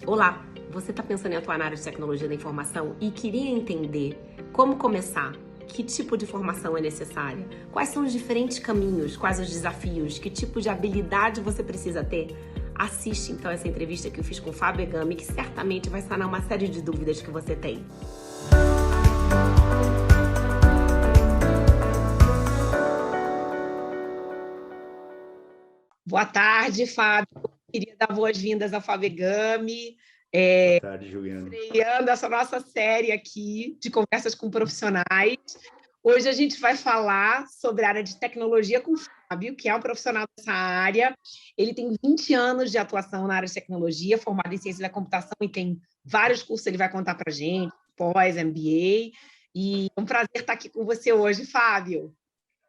Olá, você está pensando em atuar na área de tecnologia da informação e queria entender como começar? Que tipo de formação é necessária? Quais são os diferentes caminhos? Quais os desafios? Que tipo de habilidade você precisa ter? Assiste então essa entrevista que eu fiz com o Fábio Egami, que certamente vai sanar uma série de dúvidas que você tem. Boa tarde, Fábio. Queria dar boas-vindas ao Fábio Egami. Boa tarde, Juliana. Estreando essa nossa série aqui de conversas com profissionais. Hoje a gente vai falar sobre a área de tecnologia com o Fábio, que é um profissional dessa área. Ele tem 20 anos de atuação na área de tecnologia, formado em ciência da computação e tem vários cursos que ele vai contar para a gente, pós, MBA. E é um prazer estar aqui com você hoje, Fábio.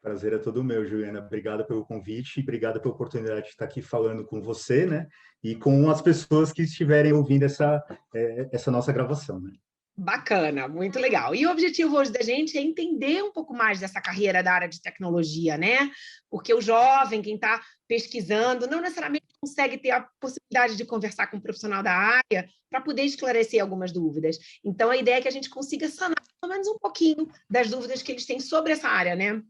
Prazer é todo meu, Juliana. Obrigado pelo convite e obrigado pela oportunidade de estar aqui falando com você, né? E com as pessoas que estiverem ouvindo essa nossa gravação, né? Bacana, muito legal. E o objetivo hoje da gente é entender um pouco mais dessa carreira da área de tecnologia, né? Porque o jovem, quem está pesquisando, não necessariamente consegue ter a possibilidade de conversar com um profissional da área para poder esclarecer algumas dúvidas. Então, a ideia é que a gente consiga sanar pelo menos um pouquinho das dúvidas que eles têm sobre essa área, né?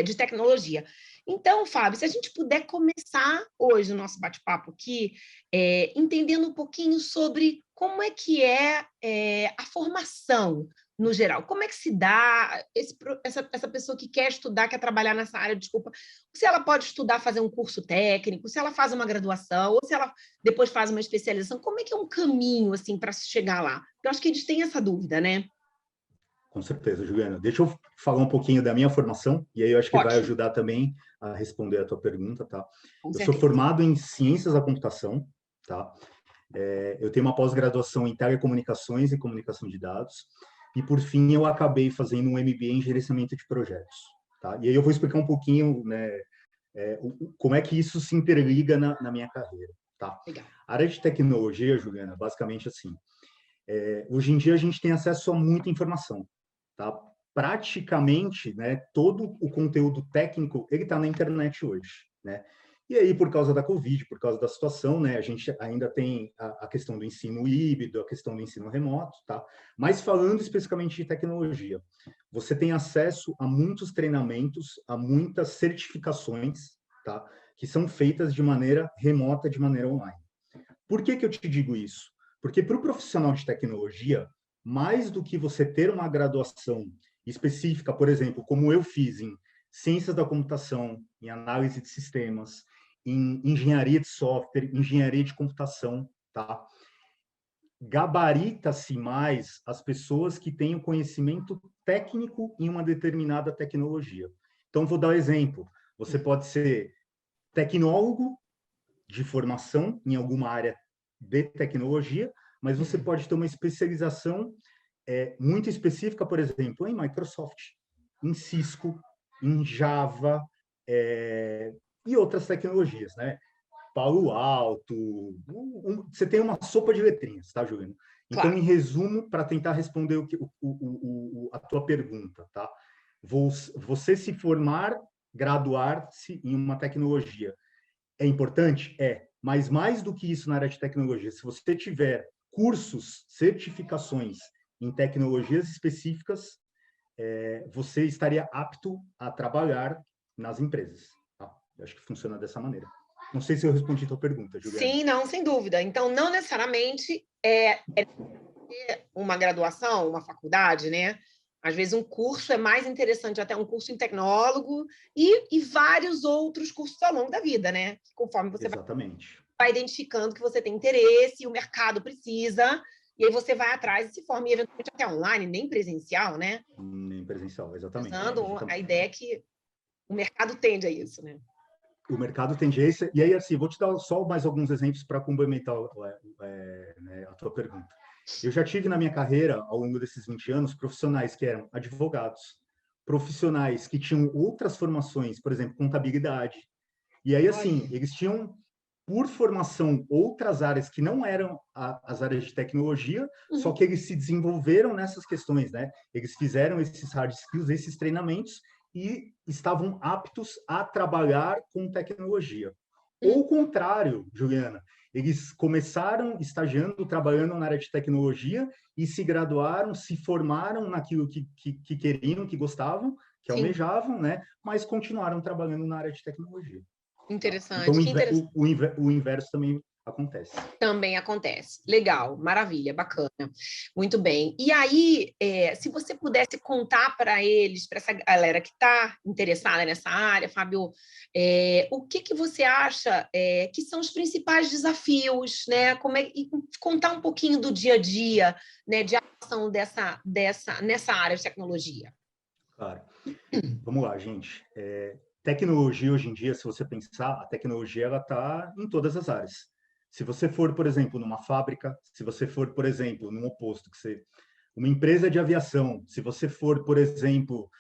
De tecnologia. Então, Fábio, se a gente puder começar hoje o nosso bate-papo aqui, entendendo um pouquinho sobre como é que é a formação no geral. Como é que se dá essa pessoa que quer estudar, quer trabalhar nessa área, desculpa, se ela pode estudar, fazer um curso técnico, se ela faz uma graduação, ou se ela depois faz uma especialização, como é que é um caminho assim para se chegar lá? Eu acho que eles têm essa dúvida, né? Com certeza, Juliana. Deixa eu falar um pouquinho da minha formação e aí eu acho que vai Ótimo, ajudar também a responder a tua pergunta, tá? com Eu sou certeza. formado em ciências da computação, tá? Eu tenho uma pós-graduação em telecomunicações e comunicação de dados. E, por fim, eu acabei fazendo um MBA em gerenciamento de projetos. Tá? E aí eu vou explicar um pouquinho, né, como é que isso se interliga na minha carreira. Tá? Legal. A área de tecnologia, Juliana, basicamente assim, hoje em dia a gente tem acesso a muita informação. Tá? Praticamente, né, todo o conteúdo técnico ele está na internet hoje. Né? E aí, por causa da Covid, por causa da situação, né, a gente ainda tem a questão do ensino híbrido, a questão do ensino remoto, tá? Mas falando especificamente de tecnologia, você tem acesso a muitos treinamentos, a muitas certificações, tá? Que são feitas de maneira remota, de maneira online. Por que que eu te digo isso? Porque para o profissional de tecnologia, mais do que você ter uma graduação específica, por exemplo, como eu fiz em ciências da computação, em análise de sistemas, em engenharia de software, engenharia de computação, tá? Gabarita-se mais as pessoas que têm o conhecimento técnico em uma determinada tecnologia. Então, vou dar um exemplo. Você pode ser tecnólogo de formação em alguma área de tecnologia, mas você pode ter uma especialização muito específica, por exemplo, em Microsoft, em Cisco, em Java e outras tecnologias, né? Palo Alto, você tem uma sopa de letrinhas, tá, Juliana? Então, Claro. em resumo, para tentar responder a tua pergunta, tá? Você se formar, graduar-se em uma tecnologia é importante? É. Mas mais do que isso na área de tecnologia, se você tiver cursos, certificações em tecnologias específicas, você estaria apto a trabalhar nas empresas. Tá? Eu acho que funciona dessa maneira. Não sei se eu respondi a tua pergunta, Juliana. Sim, não, sem dúvida. Então, não necessariamente é uma graduação, uma faculdade, né? Às vezes um curso é mais interessante, até um curso em tecnólogo e vários outros cursos ao longo da vida, né? Conforme você Exatamente. vai identificando que você tem interesse, o mercado precisa, e aí você vai atrás e se forma, e eventualmente até online, nem presencial, né? Nem presencial, exatamente. Usando a ideia que o mercado tende a isso, né? O mercado tem tendência, e aí, assim, vou te dar só mais alguns exemplos para complementar né, a tua pergunta. Eu já tive na minha carreira, ao longo desses 20 anos, profissionais que eram advogados, profissionais que tinham outras formações, por exemplo, contabilidade. E aí, assim, Olha. eles tinham, por formação, outras áreas que não eram as áreas de tecnologia, só Uhum. que eles se desenvolveram nessas questões, né? Eles fizeram esses hard skills, esses treinamentos, e estavam aptos a trabalhar com tecnologia. Ou o contrário, Juliana, Eles começaram estagiando, trabalhando na área de tecnologia e se graduaram, se formaram naquilo que queriam, que gostavam, que Sim. almejavam, né? Mas continuaram trabalhando na área de tecnologia. Interessante, Então, que interessante. o inverso também acontece. Também acontece. Legal, maravilha, bacana. Muito bem. E aí, se você pudesse contar para eles, para essa galera que está interessada nessa área, Fábio, o que você acha que são os principais desafios, né? E contar um pouquinho do dia a dia, né, de atuação nessa área de tecnologia. Claro. Vamos lá, gente. Tecnologia hoje em dia, se você pensar, a tecnologia ela está em todas as áreas. Se você for, por exemplo, numa fábrica, se você for, por exemplo, num oposto, uma empresa de aviação, se você for, por exemplo,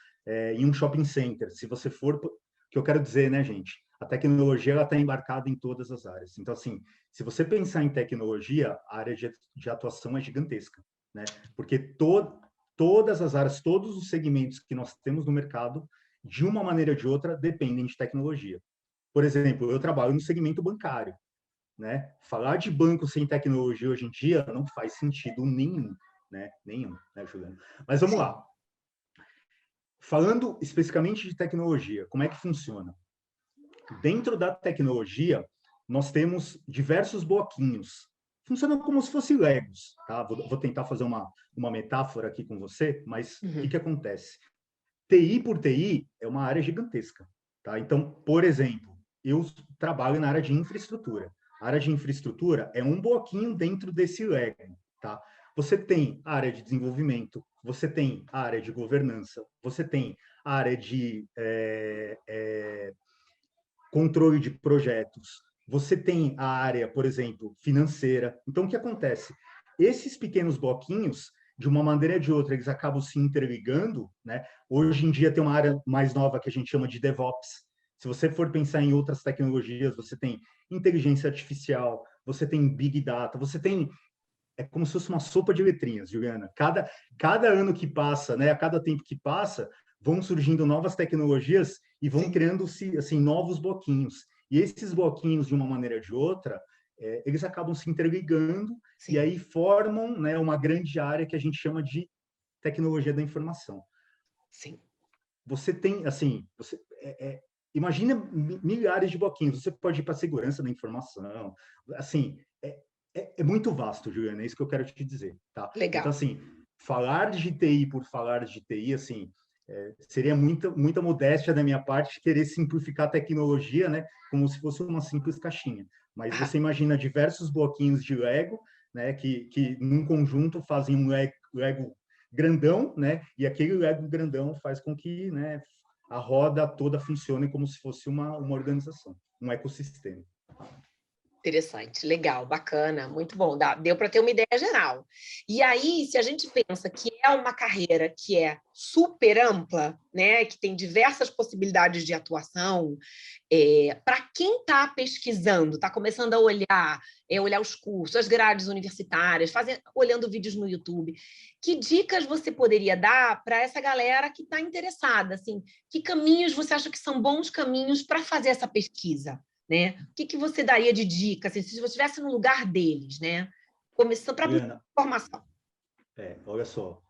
em um shopping center, se você for, o que eu quero dizer, né, gente? A tecnologia ela está embarcada em todas as áreas. Então, assim, se você pensar em tecnologia, a área de atuação é gigantesca, né? Porque todas as áreas, todos os segmentos que nós temos no mercado, de uma maneira ou de outra, dependem de tecnologia. Por exemplo, eu trabalho no segmento bancário, né? Falar de banco sem tecnologia hoje em dia não faz sentido nenhum, né? Nenhum, né, Juliana? Mas vamos lá. Falando especificamente de tecnologia, como é que funciona? Dentro da tecnologia, nós temos diversos bloquinhos. Funciona como se fossem Legos, tá? Vou tentar fazer uma metáfora aqui com você, mas o que acontece? TI por TI é uma área gigantesca, tá? Então, por exemplo, eu trabalho na área de infraestrutura. A área de infraestrutura é um bloquinho dentro desse Lego, tá? Você tem a área de desenvolvimento, você tem a área de governança, você tem a área de controle de projetos, você tem a área, por exemplo, financeira. Então, o que acontece? Esses pequenos bloquinhos, de uma maneira ou de outra, eles acabam se interligando, né? Hoje em dia tem uma área mais nova que a gente chama de DevOps. Se você for pensar em outras tecnologias, você tem inteligência artificial, você tem Big Data, você tem... É como se fosse uma sopa de letrinhas, Juliana. Cada ano que passa, né? A cada tempo que passa, vão surgindo novas tecnologias e vão criando-se assim novos bloquinhos. E esses bloquinhos, de uma maneira ou de outra, eles acabam se interligando e aí formam, né, uma grande área que a gente chama de tecnologia da informação. Sim. Você tem, assim, imagina milhares de bloquinhos. Você pode ir para a segurança da informação. Assim, é muito vasto, Juliana, é isso que eu quero te dizer, tá? Legal. Então, assim, falar de TI por falar de TI, assim, seria muita modéstia da minha parte querer simplificar a tecnologia, né, como se fosse uma simples caixinha. Mas você imagina diversos bloquinhos de Lego, né, que num conjunto fazem um Lego grandão, né, e aquele Lego grandão faz com que, né, a roda toda funcione como se fosse uma organização, um ecossistema. Interessante, legal, bacana, muito bom. Deu para ter uma ideia geral. E aí, se a gente pensa que é uma carreira que é super ampla, né, que tem diversas possibilidades de atuação, para quem está pesquisando, está começando a olhar os cursos, as grades universitárias, olhando vídeos no YouTube, que dicas você poderia dar para essa galera que está interessada? Assim, que caminhos você acha que são bons caminhos para fazer essa pesquisa? Né? O que você daria de dica, assim, se você estivesse no lugar deles, né? Começando para buscar informação. Olha só,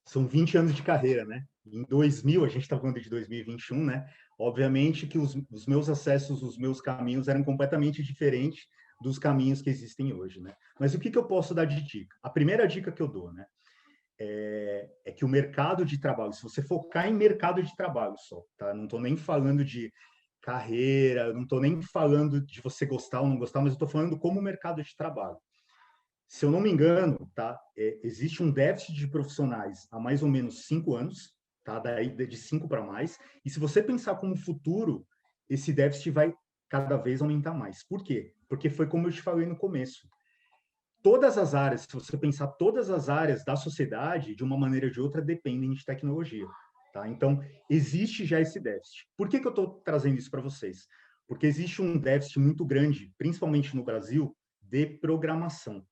são 20 anos de carreira, né? Em 2000, a gente está falando de 2021, né? Obviamente que os meus acessos, os meus caminhos eram completamente diferentes dos caminhos que existem hoje, né? Mas o que eu posso dar de dica? A primeira dica que eu dou, né? É que o mercado de trabalho, se você focar em mercado de trabalho só, tá? Não estou nem falando de carreira, não estou nem falando de você gostar ou não gostar, mas eu estou falando como mercado de trabalho. Se eu não me engano, tá, existe um déficit de profissionais há mais ou menos 5 anos, tá, daí de 5 para mais, e se você pensar como futuro, esse déficit vai cada vez aumentar mais. Por quê? Porque foi como eu te falei no começo. Todas as áreas, se você pensar todas as áreas da sociedade, de uma maneira ou de outra, dependem de tecnologia. Tá? Então, existe já esse déficit. Por que eu estou trazendo isso para vocês? Porque existe um déficit muito grande, principalmente no Brasil, de programação.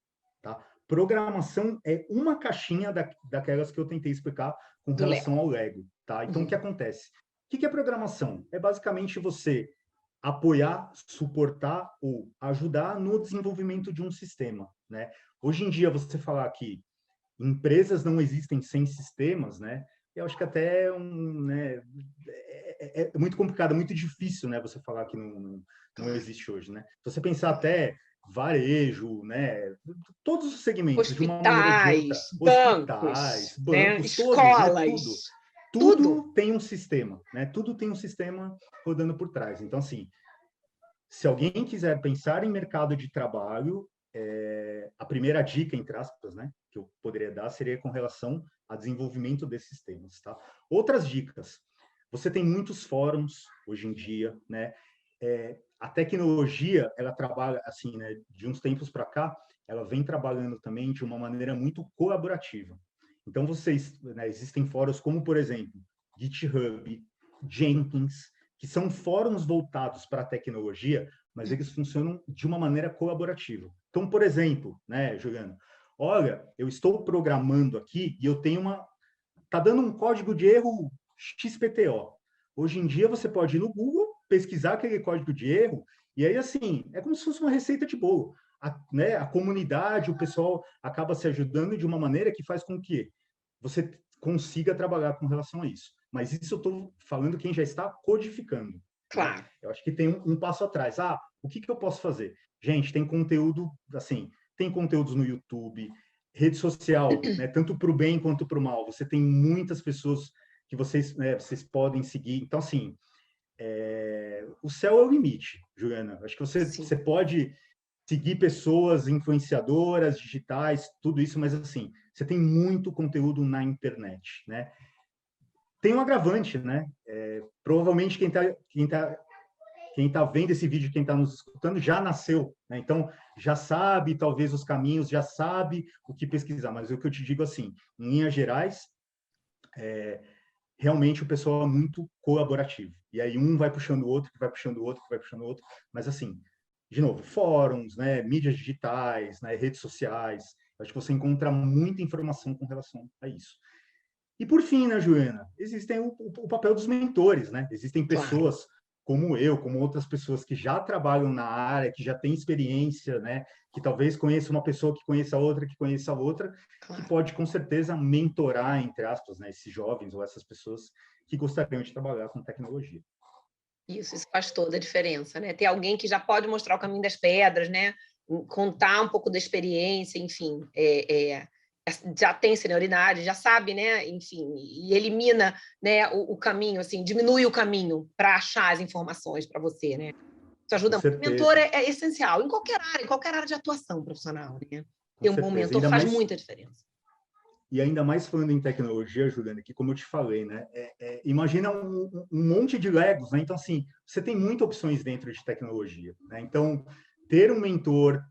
Tá? Programação é uma caixinha daquelas que eu tentei explicar com relação ao Lego. Tá? Então, o que acontece? O que é programação? É basicamente você apoiar, suportar ou ajudar no desenvolvimento de um sistema, né? Hoje em dia, você falar que empresas não existem sem sistemas, né? Eu acho que até né, é muito complicado, é muito difícil, né? Você falar que não existe hoje, né? Se você pensar até varejo, né? Todos os segmentos, de uma maneira ou de outra, Hospitais, hospitais, bancos, né? bancos, todos, né? Tudo. Escolas, tudo. Tudo tem um sistema, né? Tudo tem um sistema rodando por trás. Então, assim, se alguém quiser pensar em mercado de trabalho, a primeira dica, entre aspas, né, que eu poderia dar seria com relação a desenvolvimento desses temas, tá? Outras dicas. Você tem muitos fóruns hoje em dia, né? A tecnologia, ela trabalha, assim, né, de uns tempos para cá, ela vem trabalhando também de uma maneira muito colaborativa. Então, né, existem fóruns como, por exemplo, GitHub, Jenkins, que são fóruns voltados para a tecnologia, mas eles funcionam de uma maneira colaborativa. Então, por exemplo, né, Juliano, olha, eu estou programando aqui e eu tenho tá dando um código de erro XPTO. Hoje em dia você pode ir no Google, pesquisar aquele código de erro, e aí, assim, é como se fosse uma receita de bolo. Né, a comunidade, o pessoal acaba se ajudando de uma maneira que faz com que você consiga trabalhar com relação a isso. Mas isso eu estou falando quem já está codificando. Né? Claro. Eu acho que tem um passo atrás. O que eu posso fazer? Gente, tem conteúdo, assim, tem conteúdos no YouTube, rede social, né, tanto para o bem quanto para o mal. Você tem muitas pessoas que vocês podem seguir. Então, assim, o céu é o limite, Juliana. Acho que você pode seguir pessoas influenciadoras, digitais, tudo isso, mas, assim, você tem muito conteúdo na internet, né? Tem um agravante, né? Provavelmente quem tá vendo esse vídeo, quem está nos escutando, já nasceu, né? Então, já sabe, talvez, os caminhos, já sabe o que pesquisar. Mas o que eu te digo, assim, em linhas gerais, realmente o pessoal é muito colaborativo. E aí um vai puxando o outro, que vai puxando o outro, que vai puxando o outro. Mas, assim, de novo, fóruns, né? Mídias digitais, né? Redes sociais. Acho que você encontra muita informação com relação a isso. E, por fim, né, Juliana, existem o papel dos mentores, né? Existem Claro. pessoas como eu, como outras pessoas que já trabalham na área, que já têm experiência, né? Que talvez conheça uma pessoa que conheça outra, que conheça outra, que Claro. pode, com certeza, mentorar, entre aspas, né, esses jovens ou essas pessoas que gostariam de trabalhar com tecnologia. Isso faz toda a diferença, né? Ter alguém que já pode mostrar o caminho das pedras, né? Contar um pouco da experiência, enfim, já tem senioridade, já sabe, né? Enfim, e elimina, né, o caminho, assim, diminui o caminho para achar as informações para você, né? Isso Com ajuda muito. O mentor certeza, é essencial, em qualquer área de atuação profissional, né? com Ter um bom certeza. mentor faz muita diferença. E ainda mais falando em tecnologia, Juliana, que como eu te falei, né? Imagina um monte de Legos, né? Então, assim, você tem muitas opções dentro de tecnologia, né? Então, ter um mentor...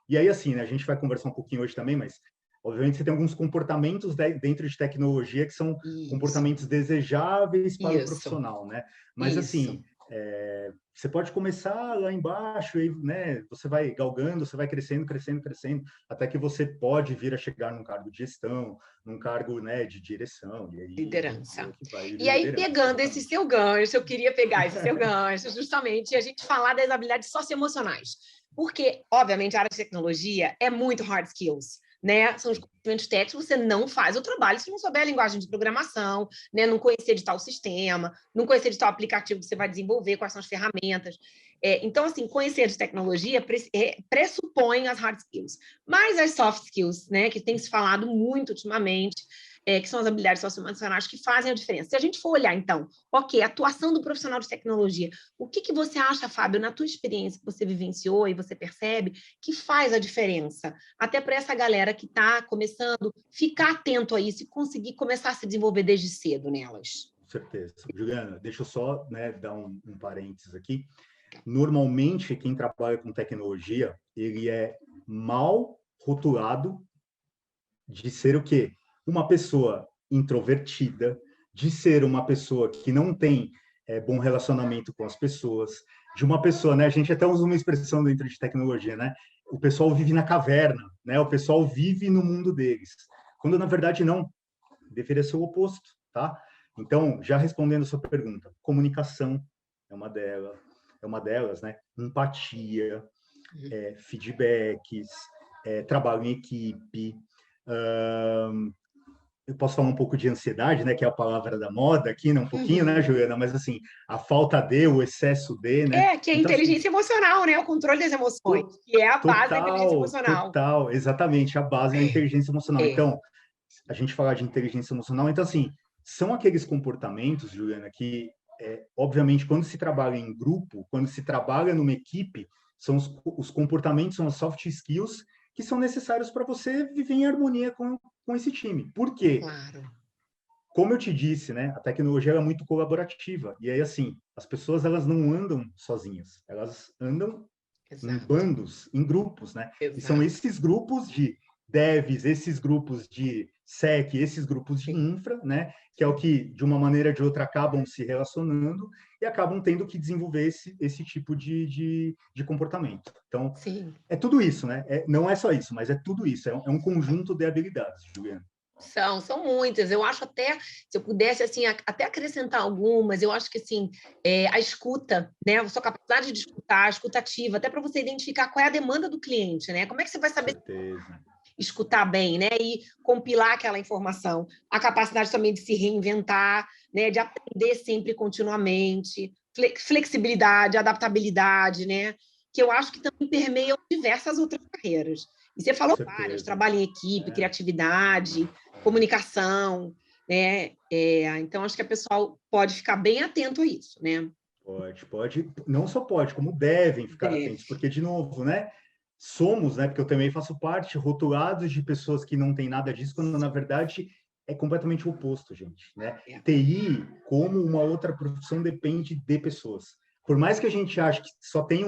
E aí, assim, né? A gente vai conversar um pouquinho hoje também, mas, obviamente, você tem alguns comportamentos dentro de tecnologia que são Isso, comportamentos desejáveis para o isso, profissional, né? Mas, assim, isso. você pode começar lá embaixo e, né, você vai galgando, você vai crescendo, crescendo, crescendo, até que você pode vir a chegar num cargo de gestão, num cargo, né, de direção, e aí Liderança. que vai E aí, liderança, pegando esse exatamente. seu gancho, eu queria pegar esse seu gancho, justamente, a gente falar das habilidades socioemocionais. Porque, obviamente, a área de tecnologia é muito hard skills, né? São os conhecimentos técnicos, você não faz o trabalho se não souber a linguagem de programação, né? Não conhecer de tal sistema, não conhecer de tal aplicativo que você vai desenvolver, quais são as ferramentas. Então, assim, conhecer de tecnologia pressupõe as hard skills. Mas as soft skills, né, que tem se falado muito ultimamente, que são as habilidades socioemocionais que fazem a diferença. Se a gente for olhar, então, ok, atuação do profissional de tecnologia, o que você acha, Fábio, na tua experiência que você vivenciou e você percebe, que faz a diferença? Até para essa galera que está começando, ficar atento a isso e conseguir começar a se desenvolver desde cedo nelas. Com certeza. Juliana, deixa eu só, né, dar um parênteses aqui. Normalmente, quem trabalha com tecnologia, ele é mal rotulado de ser o quê? Uma pessoa introvertida, de ser uma pessoa que não tem bom relacionamento com as pessoas, de uma pessoa, né? A gente até usa uma expressão dentro de tecnologia, né? O pessoal vive na caverna, né? O pessoal vive no mundo deles. Quando, na verdade, não. Deveria ser o oposto, tá? Então, já respondendo a sua pergunta, comunicação é uma delas, é uma delas, né? Empatia, feedbacks, trabalho em equipe. Eu posso falar um pouco de ansiedade, né? Que é a palavra da moda aqui, né? Um pouquinho, né, Juliana? Mas, assim, a falta de, o excesso de, né? Que é a Então, assim, inteligência emocional, né? O controle das emoções, que é a base da inteligência emocional. Total, exatamente, a base da inteligência emocional. Então, a gente falar de inteligência emocional, então, assim, são aqueles comportamentos, Juliana, que, obviamente, quando se trabalha em grupo, quando se trabalha numa equipe, são os comportamentos, são as soft skills que são necessários para você viver em harmonia com esse time. Por quê? Claro. Como eu te disse, né, a tecnologia é muito colaborativa. E aí, assim, as pessoas, elas não andam sozinhas. Elas andam em Exato. bandos, em grupos, né? Exato. E são esses grupos de devs, esses grupos de sec, esses grupos de infra, né? Que é o que, de uma maneira ou de outra, acabam se relacionando e acabam tendo que desenvolver esse tipo de comportamento. Então, Sim. é tudo isso, né? Não é só isso, mas é tudo isso. É um conjunto de habilidades, Juliana. São muitas. Eu acho até, se eu pudesse, assim, até acrescentar algumas, eu acho que, assim, a escuta, né? A sua capacidade de escutar, a escutativa, até para você identificar qual é a demanda do cliente, né? Como é que você vai saber escutar bem, né? E compilar aquela informação. A capacidade também de se reinventar, né? De aprender sempre continuamente, flexibilidade, adaptabilidade, né? Que eu acho que também permeiam diversas outras carreiras. E você falou várias, trabalho em equipe, criatividade, comunicação, né? Então, acho que a pessoa pode ficar bem atento a isso, né? Pode. Não só pode, como devem ficar atentos, porque, de novo, né? Somos, né? Porque eu também faço parte, rotulados de pessoas que não têm nada disso, quando, na verdade, é completamente o oposto, gente, né? TI, como uma outra profissão, depende de pessoas. Por mais que a gente ache que só tem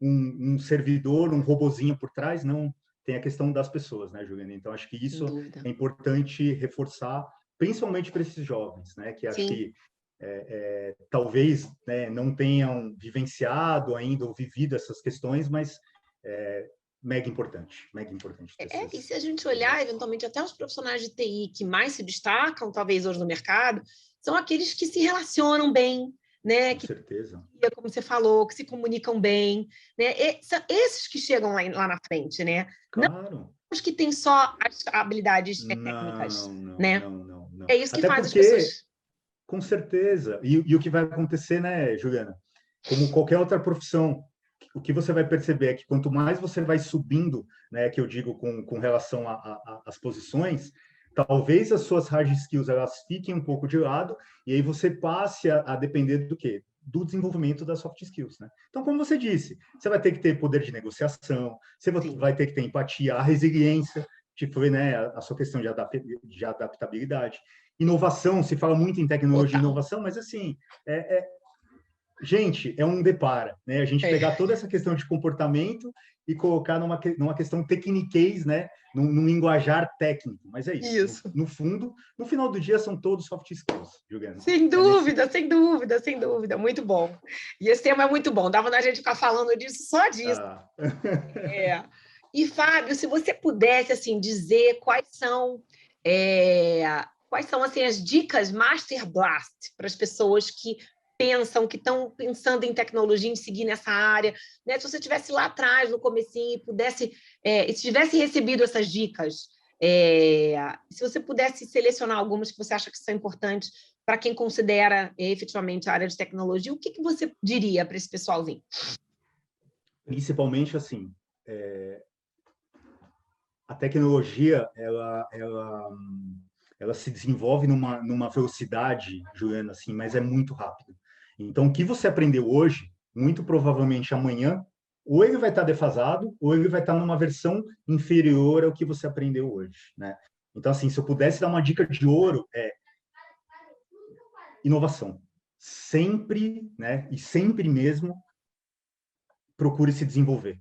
um servidor, um robozinho por trás, não. Tem a questão das pessoas, né, Juliana? Então, acho que isso é importante reforçar, principalmente para esses jovens, né? Que acho que talvez, né, não tenham vivenciado ainda ou vivido essas questões, mas mega importante. E se a gente olhar, eventualmente, até os profissionais de TI que mais se destacam, talvez hoje no mercado, são aqueles que se relacionam bem, né? Com certeza. Como você falou, que se comunicam bem, né? Esses que chegam lá na frente, né? Claro. Não os que têm só as habilidades técnicas, né? Não. É isso que Até faz porque, as pessoas... com certeza. E o que vai acontecer, né, Juliana? Como qualquer outra profissão, o que você vai perceber é que quanto mais você vai subindo, né, que eu digo com relação às posições, talvez as suas hard skills elas fiquem um pouco de lado e aí você passe a depender do quê? Do desenvolvimento das soft skills, né? Então, como você disse, você vai ter que ter poder de negociação, você vai ter que ter empatia, a resiliência, tipo, né, a sua questão de adaptabilidade. Inovação, se fala muito em tecnologia e inovação, mas assim, gente, é um depara, né? A gente pegar toda essa questão de comportamento e colocar numa questão tecniquez, né? Num linguajar técnico. Mas é isso. No fundo, no final do dia, são todos soft skills, Juliana. Sem dúvida, sem dúvida, sem dúvida. Muito bom. E esse tema é muito bom. Dava na gente ficar falando disso, só disso. E, Fábio, se você pudesse, assim, dizer quais são assim, as dicas Master Blast para as pessoas que estão pensando em tecnologia, em seguir nessa área, né? Se você estivesse lá atrás, no comecinho, e se tivesse recebido essas dicas, se você pudesse selecionar algumas que você acha que são importantes para quem considera efetivamente a área de tecnologia, o que você diria para esse pessoalzinho? Principalmente, assim, a tecnologia, ela se desenvolve numa velocidade, Juliana, assim, mas é muito rápido. Então, o que você aprendeu hoje, muito provavelmente amanhã, ou ele vai estar defasado, ou ele vai estar numa versão inferior ao que você aprendeu hoje, né? Então, assim, se eu pudesse dar uma dica de ouro, inovação. Sempre, né? E sempre mesmo, procure se desenvolver.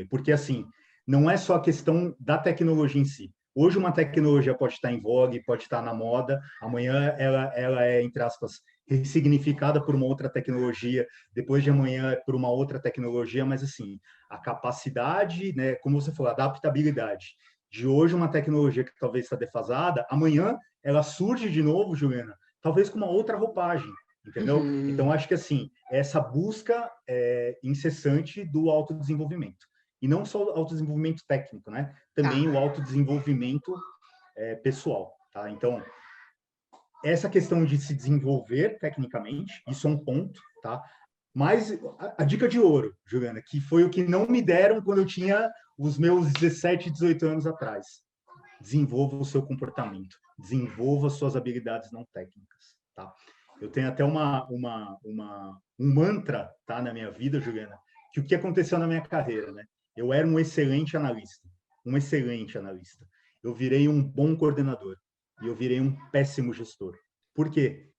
Porque, assim, não é só a questão da tecnologia em si. Hoje uma tecnologia pode estar em vogue, pode estar na moda, amanhã ela é, entre aspas, ressignificada por uma outra tecnologia, depois de amanhã por uma outra tecnologia, mas assim, a capacidade, né, como você falou, a adaptabilidade de hoje uma tecnologia que talvez está defasada, amanhã ela surge de novo, Juliana, talvez com uma outra roupagem. entendeu? Então, acho que, assim, essa busca incessante do autodesenvolvimento. E não só o autodesenvolvimento técnico, né? Também o autodesenvolvimento pessoal, tá? Então, essa questão de se desenvolver tecnicamente, isso é um ponto, tá? Mas a dica de ouro, Juliana, que foi o que não me deram quando eu tinha os meus 17, 18 anos atrás. Desenvolva o seu comportamento, desenvolva suas habilidades não técnicas, tá? Eu tenho até um mantra, tá, na minha vida, Juliana, que o que aconteceu na minha carreira, né? Eu era um excelente analista. Eu virei um bom coordenador e eu virei um péssimo gestor. Por quê?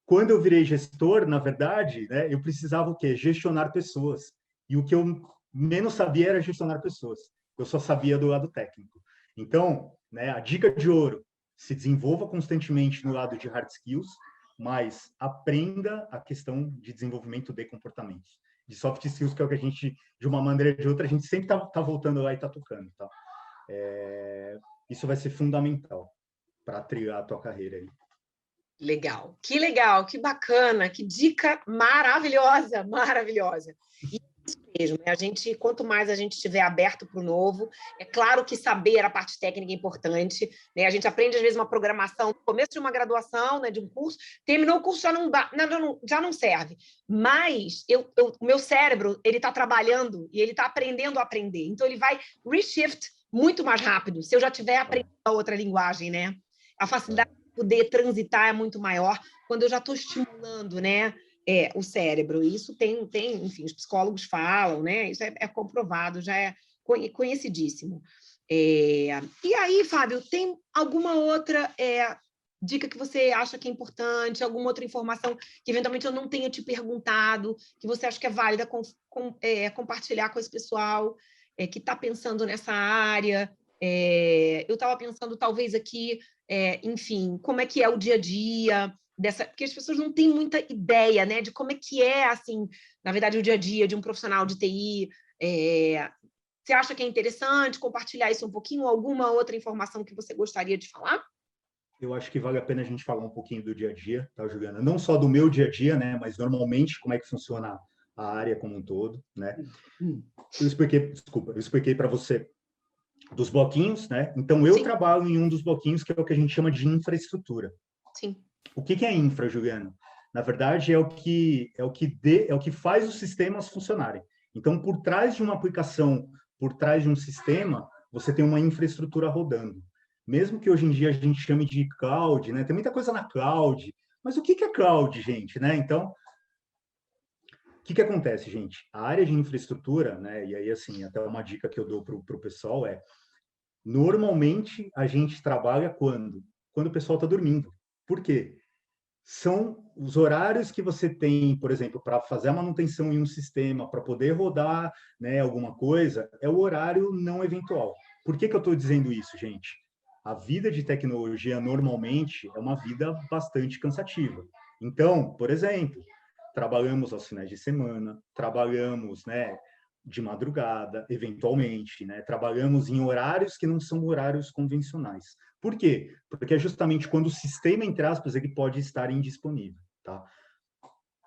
Quando eu virei gestor, na verdade, né, eu precisava o quê? Gestionar pessoas. E o que eu menos sabia era gestionar pessoas. Eu só sabia do lado técnico. Então, né, a dica de ouro, se desenvolva constantemente no lado de hard skills, mas aprenda a questão de desenvolvimento de comportamentos. De soft skills, que é o que a gente, de uma maneira ou de outra, a gente sempre tá voltando lá e tá tocando. Tá? Isso vai ser fundamental para trilhar a tua carreira aí. Legal, que bacana, que dica maravilhosa, maravilhosa. E isso mesmo, né? Quanto mais a gente estiver aberto para o novo, é claro que saber a parte técnica é importante, né? A gente aprende, às vezes, uma programação no começo de uma graduação, né, de um curso, terminou o curso, já não serve. Mas o meu cérebro, ele está trabalhando e ele está aprendendo a aprender. Então, ele vai reshift muito mais rápido, se eu já tiver aprendendo a outra linguagem, né? A facilidade poder transitar é muito maior quando eu já estou estimulando, né, o cérebro. Isso tem, enfim, os psicólogos falam, né? Isso é comprovado, já é conhecidíssimo. E aí, Fábio, tem alguma outra dica que você acha que é importante, alguma outra informação que eventualmente eu não tenha te perguntado, que você acha que é válida compartilhar com esse pessoal que está pensando nessa área? Eu estava pensando, talvez, aqui, enfim, como é que é o dia a dia porque as pessoas não têm muita ideia, né, de como é que assim, na verdade, o dia a dia de um profissional de TI. Você acha que é interessante compartilhar isso um pouquinho? Alguma outra informação que você gostaria de falar? Eu acho que vale a pena a gente falar um pouquinho do dia a dia, tá, Juliana? Não só do meu dia a dia, né, mas normalmente como é que funciona a área como um todo, né? Eu expliquei para você dos bloquinhos, né? Então, eu trabalho em um dos bloquinhos que é o que a gente chama de infraestrutura. Sim. O que é infra, Juliana? Na verdade, é o que faz os sistemas funcionarem. Então, por trás de uma aplicação, por trás de um sistema, você tem uma infraestrutura rodando. Mesmo que hoje em dia a gente chame de cloud, né? Tem muita coisa na cloud. Mas o que é cloud, gente, né? Então, o que acontece, gente? A área de infraestrutura, né? E aí, assim, até uma dica que eu dou para o pessoal normalmente a gente trabalha quando o pessoal está dormindo. Por quê? São os horários que você tem, por exemplo, para fazer a manutenção em um sistema, para poder rodar, né, alguma coisa, é o horário não eventual. Por que eu estou dizendo isso, gente? A vida de tecnologia, normalmente, é uma vida bastante cansativa. Então, por exemplo, trabalhamos aos finais de semana, trabalhamos, né, de madrugada, eventualmente, né? Trabalhamos em horários que não são horários convencionais. Por quê? Porque é justamente quando o sistema, entre aspas, ele pode estar indisponível, tá?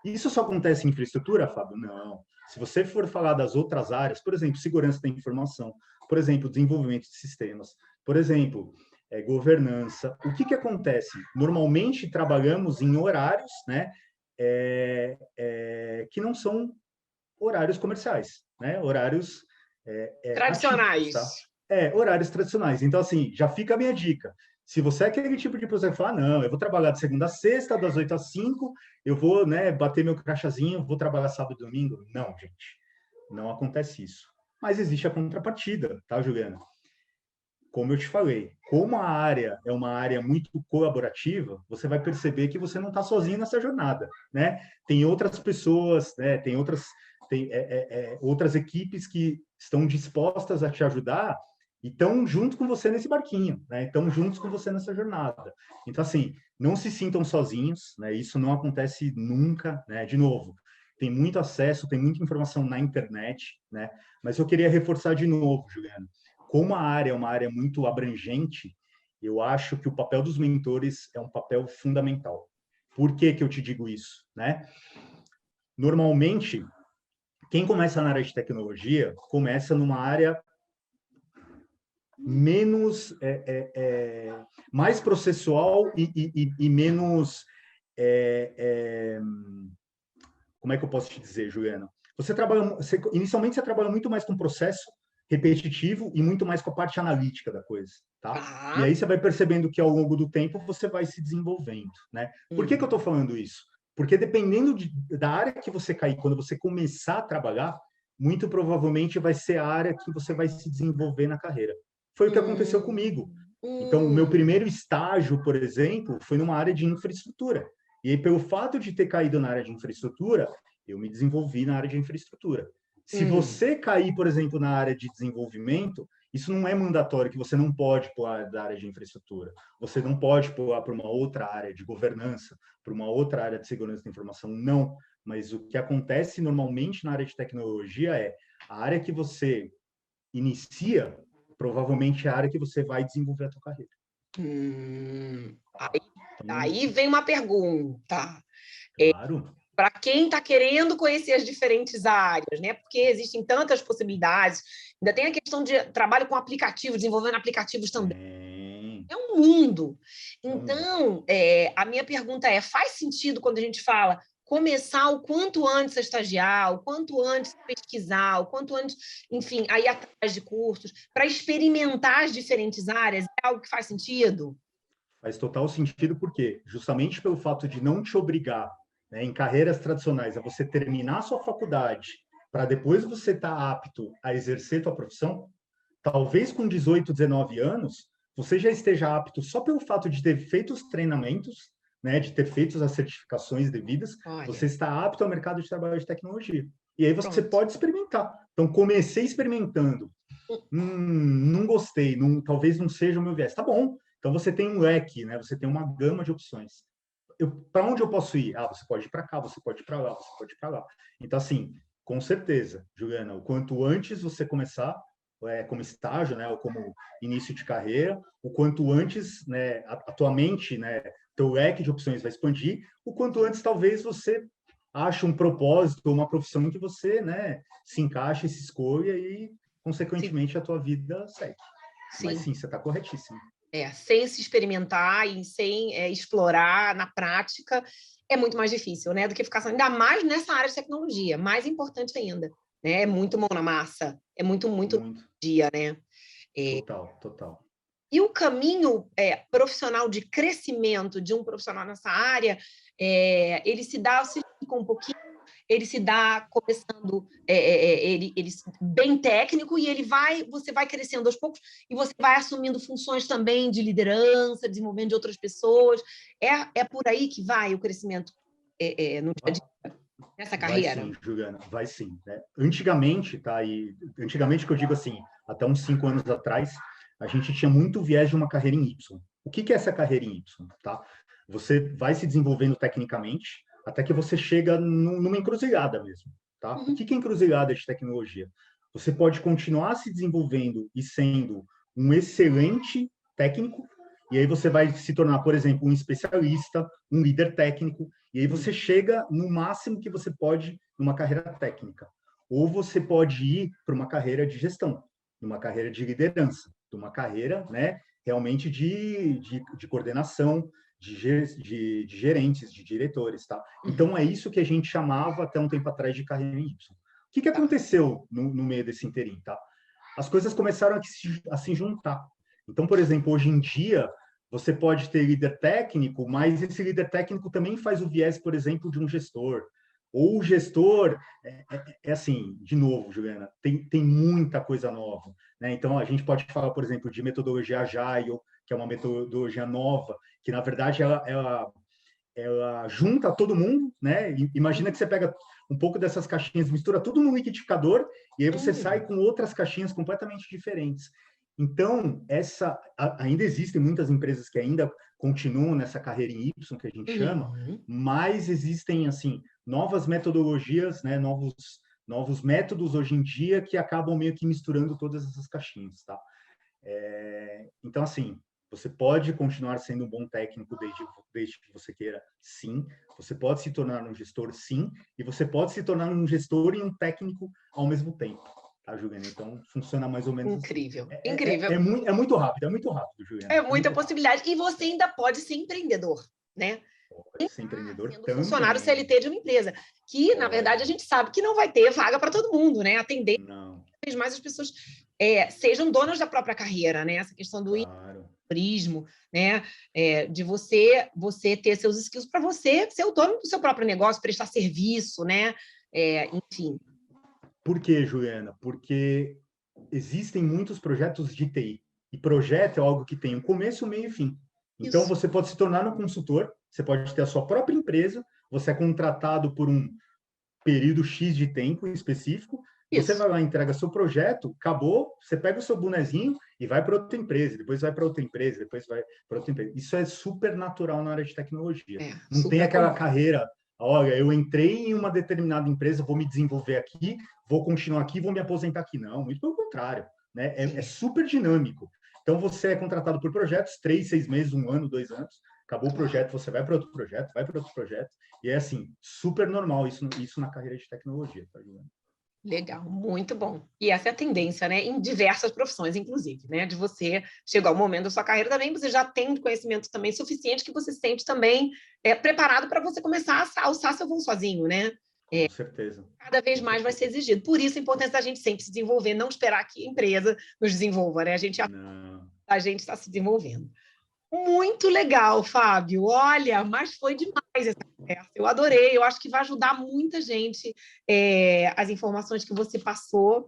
Isso só acontece em infraestrutura, Fábio? Não. Se você for falar das outras áreas, por exemplo, segurança da informação, por exemplo, desenvolvimento de sistemas, por exemplo, governança, o que acontece? Normalmente trabalhamos em horários, né, que não são horários comerciais, né? Horários tradicionais. Ativos, tá? Horários tradicionais. Então, assim, já fica a minha dica. Se você é aquele tipo de pessoa que fala, não, eu vou trabalhar de segunda a sexta, das 8 às 5, eu vou, né, bater meu crachazinho, vou trabalhar sábado e domingo. Não, gente. Não acontece isso. Mas existe a contrapartida, tá, Juliana? Como eu te falei, como a área é uma área muito colaborativa, você vai perceber que você não está sozinho nessa jornada, né? Tem outras pessoas, né? Tem outras equipes que estão dispostas a te ajudar e estão junto com você nesse barquinho, né? Estão juntos com você nessa jornada. Então, assim, não se sintam sozinhos, né? Isso não acontece nunca, né? De novo, tem muito acesso, tem muita informação na internet, né? Mas eu queria reforçar de novo, Juliana, como a área é uma área muito abrangente, eu acho que o papel dos mentores é um papel fundamental. Por que que eu te digo isso, né? Normalmente, quem começa na área de tecnologia, começa numa área menos, mais processual e menos, como é que eu posso te dizer, Juliana? Inicialmente você trabalha muito mais com processo repetitivo e muito mais com a parte analítica da coisa, tá? E aí você vai percebendo que ao longo do tempo você vai se desenvolvendo, né? Por que que eu estou falando isso? Porque dependendo da área que você cair, quando você começar a trabalhar, muito provavelmente vai ser a área que você vai se desenvolver na carreira. Foi o que aconteceu comigo. Então, o meu primeiro estágio, por exemplo, foi numa área de infraestrutura. E aí, pelo fato de ter caído na área de infraestrutura, eu me desenvolvi na área de infraestrutura. Se você cair, por exemplo, na área de desenvolvimento, isso não é mandatório, que você não pode pular da área de infraestrutura. Você não pode pular para uma outra área de governança, para uma outra área de segurança da informação, não. Mas o que acontece normalmente na área de tecnologia é a área que você inicia, provavelmente é a área que você vai desenvolver a sua carreira. Aí vem uma pergunta. Claro. Para quem está querendo conhecer as diferentes áreas, né? Porque existem tantas possibilidades. Ainda tem a questão de trabalho com aplicativo, desenvolvendo aplicativos também. É um mundo. Então, a minha pergunta é: faz sentido quando a gente fala começar o quanto antes a estagiar, o quanto antes pesquisar, o quanto antes, enfim, aí atrás de cursos, para experimentar as diferentes áreas? É algo que faz sentido? Faz total sentido, porque justamente pelo fato de não te obrigar, né, em carreiras tradicionais, a você terminar a sua faculdade para depois você estar apto a exercer sua profissão, talvez com 18, 19 anos, você já esteja apto só pelo fato de ter feito os treinamentos, né, de ter feito as certificações devidas, você está apto ao mercado de trabalho de tecnologia. E aí você pode experimentar. Então, comecei experimentando. Não gostei, talvez não seja o meu viés. Tá bom. Então, você tem um leque, né? Você tem uma gama de opções. Para onde eu posso ir? Você pode ir para cá, você pode ir para lá, você pode ir para lá. Então, assim, com certeza, Juliana, o quanto antes você começar como estágio, né, ou como início de carreira, o quanto antes, né, a tua mente, né, teu leque de opções vai expandir, o quanto antes talvez você ache um propósito, uma profissão que você, né, se encaixe, se escolha e, consequentemente, a tua vida segue. Mas sim, você está corretíssimo. Sem se experimentar e sem explorar na prática, é muito mais difícil, né? Do que ficar ainda mais nessa área de tecnologia, mais importante ainda, né? É muito mão na massa, é muito dia, né? Total. E o caminho profissional de crescimento de um profissional nessa área, ele se explica um pouquinho. Ele se dá começando ele bem técnico e você vai crescendo aos poucos e você vai assumindo funções também de liderança, desenvolvimento de outras pessoas. É por aí que vai o crescimento no dia a dia, nessa carreira? Vai sim, Juliana, vai sim. Né? Antigamente, tá? E antigamente que eu digo assim, até uns 5 anos atrás, a gente tinha muito viés de uma carreira em Y. O que é essa carreira em Y? Tá? Você vai se desenvolvendo tecnicamente, até que você chega numa encruzilhada mesmo, tá? O que é encruzilhada de tecnologia? Você pode continuar se desenvolvendo e sendo um excelente técnico, e aí você vai se tornar, por exemplo, um especialista, um líder técnico, e aí você chega no máximo que você pode numa carreira técnica. Ou você pode ir para uma carreira de gestão, numa carreira de liderança, numa carreira, né, realmente de coordenação, de gerentes, de diretores, tá? Então, é isso que a gente chamava até um tempo atrás de carreira em Y. O que aconteceu no meio desse interim, tá? As coisas começaram a se juntar. Então, por exemplo, hoje em dia, você pode ter líder técnico, mas esse líder técnico também faz o viés, por exemplo, de um gestor. Ou o gestor, assim, de novo, Juliana, tem muita coisa nova. Né? Então, a gente pode falar, por exemplo, de metodologia Agile, que é uma metodologia nova, que, na verdade, ela junta todo mundo, né? Imagina que você pega um pouco dessas caixinhas, mistura tudo no liquidificador, e aí você sai com outras caixinhas completamente diferentes. Então, ainda existem muitas empresas que ainda continuam nessa carreira em Y, que a gente chama, mas existem, assim, novas metodologias, né? Novos métodos hoje em dia que acabam meio que misturando todas essas caixinhas, tá? Então, assim, Você pode continuar sendo um bom técnico desde que você queira, sim. Você pode se tornar um gestor, sim. E você pode se tornar um gestor e um técnico ao mesmo tempo, tá, Juliana? Então, funciona mais ou menos Incrível, assim. incrível. É muito rápido, Juliana. É muita possibilidade. E você ainda pode ser empreendedor, né? Pode ser empreendedor Sendo também. funcionário CLT de uma empresa, que, na verdade, a gente sabe que não vai ter vaga para todo mundo, né? Atender Não. mais as pessoas sejam donas da própria carreira, né? Essa questão do empreendedorismo, né? De você ter seus skills para você ser o dono do seu próprio negócio, prestar serviço, né? Enfim. Por quê, Juliana? Porque existem muitos projetos de TI. E projeto é algo que tem um começo, meio e fim. Então, você pode se tornar um consultor, você pode ter a sua própria empresa, você é contratado por um período X de tempo específico, você vai lá, entrega seu projeto, acabou, você pega o seu bonezinho e vai para outra empresa, depois vai para outra empresa, depois vai para outra empresa. Isso é super natural na área de tecnologia. Não tem aquela carreira, olha, eu entrei em uma determinada empresa, vou me desenvolver aqui, vou continuar aqui, vou me aposentar aqui. Não, muito pelo contrário, né? É super dinâmico. Então, você é contratado por projetos, 3, 6 meses, 1 ano, 2 anos, acabou o projeto, você vai para outro projeto, vai para outro projeto, e é assim, super normal isso na carreira de tecnologia, tá, Juliana? Legal, muito bom. E essa é a tendência, né? Em diversas profissões, inclusive, né? De você chegar ao momento da sua carreira também, você já tem conhecimento também suficiente que você se sente também preparado para você começar a alçar seu voo sozinho, né? Com certeza. Cada vez mais vai ser exigido. Por isso a importância da gente sempre se desenvolver, não esperar que a empresa nos desenvolva, né? A gente está se desenvolvendo. Muito legal, Fábio. Olha, mas foi demais essa conversa. Eu adorei. Eu acho que vai ajudar muita gente as informações que você passou.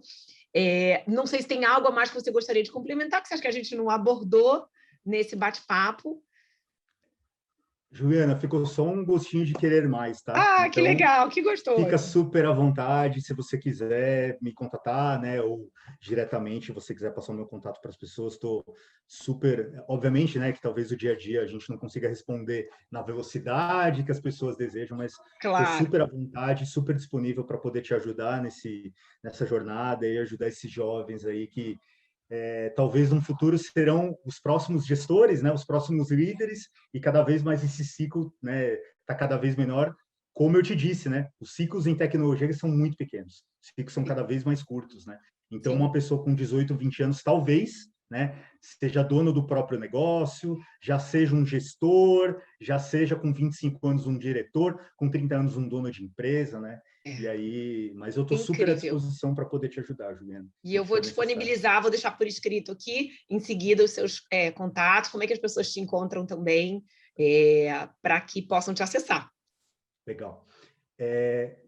Não sei se tem algo a mais que você gostaria de complementar, que você acha que a gente não abordou nesse bate-papo. Juliana, ficou só um gostinho de querer mais, tá? Ah, então, que legal, que gostoso. Fica super à vontade, se você quiser me contatar, né, ou diretamente, se você quiser passar o meu contato para as pessoas, estou super, obviamente, né, que talvez o dia a dia a gente não consiga responder na velocidade que as pessoas desejam, mas estou super à vontade, super disponível para poder te ajudar nessa jornada e ajudar esses jovens aí que talvez no futuro serão os próximos gestores, né, os próximos líderes, e cada vez mais esse ciclo, né, está cada vez menor. Como eu te disse, né, os ciclos em tecnologia são muito pequenos, os ciclos são cada vez mais curtos, né? Então, uma pessoa com 18, 20 anos, talvez, né, seja dono do próprio negócio, já seja um gestor, já seja com 25 anos um diretor, com 30 anos um dono de empresa, né? E aí, mas eu estou super à disposição para poder te ajudar, Juliana. E eu vou disponibilizar, vou deixar por escrito aqui, em seguida, os seus contatos, como é que as pessoas te encontram também, para que possam te acessar. Legal.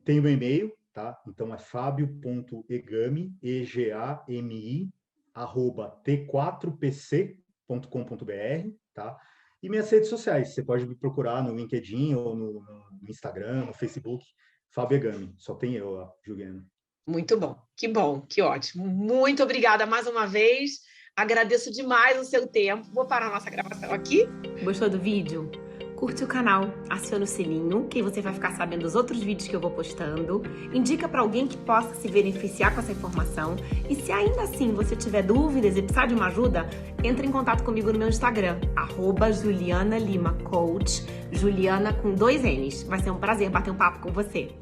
Tem o meu e-mail, tá? Então é fabio.egami, egami, @t4pc.com.br, tá? E minhas redes sociais, você pode me procurar no LinkedIn ou no Instagram, no Facebook, Fábio Egami. Só tem eu, Juliana. Muito bom, que ótimo. Muito obrigada mais uma vez. Agradeço demais o seu tempo. Vou parar a nossa gravação aqui. Gostou do vídeo? Curte o canal, aciona o sininho, que você vai ficar sabendo dos outros vídeos que eu vou postando. Indica para alguém que possa se beneficiar com essa informação. E se ainda assim você tiver dúvidas e precisar de uma ajuda, entre em contato comigo no meu Instagram, @JulianaLimaCoach, Juliana com 2 N's. Vai ser um prazer bater um papo com você.